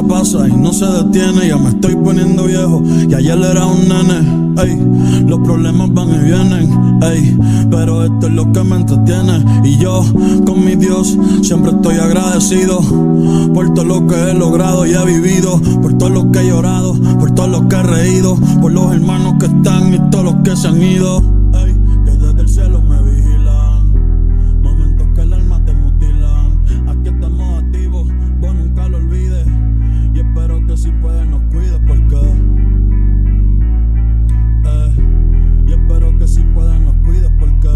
pasa y no se detiene. Ya me estoy poniendo viejo y ayer era un nene. Ey, los problemas van y vienen, ey, pero esto es lo que me entretiene. Y yo con mi Dios siempre estoy agradecido por todo lo que he logrado y he vivido, por todo lo que he llorado, por todo lo que he reído, por los hermanos que están y todos los que se han ido. Ey, que desde el cielo me vigilan, momentos que el alma te mutilan. Aquí estamos activos, vos nunca lo olvides. Y espero que si puedes nos cuides porque y espero que si puedes nos cuides porque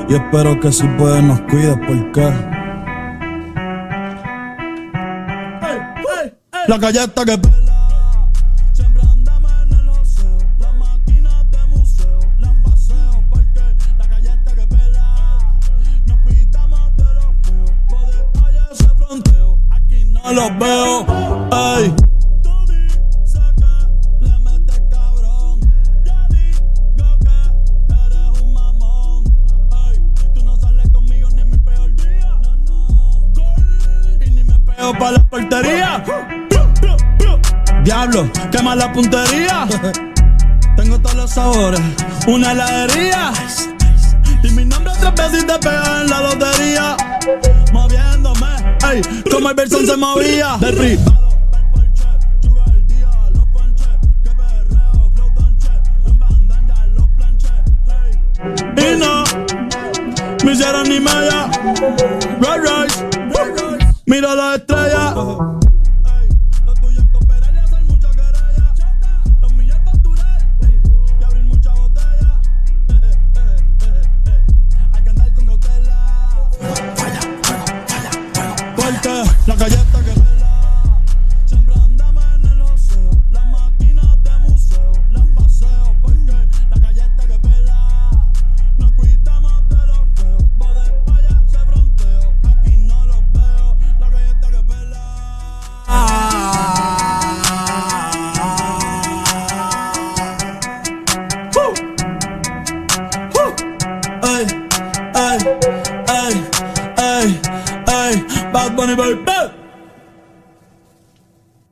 y espero que si puedes nos cuides porque la galleta que pela, siempre andamos en el oseo. Las máquinas de museo, las paseo porque la galleta que pela, nos cuidamos de los feos. Poder allá ese fronteo, aquí no los veo. Ey, tú dices que le metes cabrón, ya digo que eres un mamón. Ey, tú no sales conmigo ni en mi peor día, no. Y ni me pego pa' la portería. Diablo, quema la puntería. Tengo todos los sabores, una heladería. Y mi nombre 3 veces y te pegas en la lotería. Moviéndome, ey, como el Verson se movía. Del privado, el Porsche, chuga el día, los ponches. Que perreo, flow donche, en bandana los planches, ey. Y no, me hicieron ni media. Rolls Royce, mira las estrellas. La galleta que pela, siempre andamos en el oseo. Las máquinas de museo, las paseo porque la galleta que pela, nos cuidamos de los feos. Poder allá ese fronteo, aquí no los veo. La galleta que pela. Ey, ey, ey, ey, ey, Bad Bunny baby.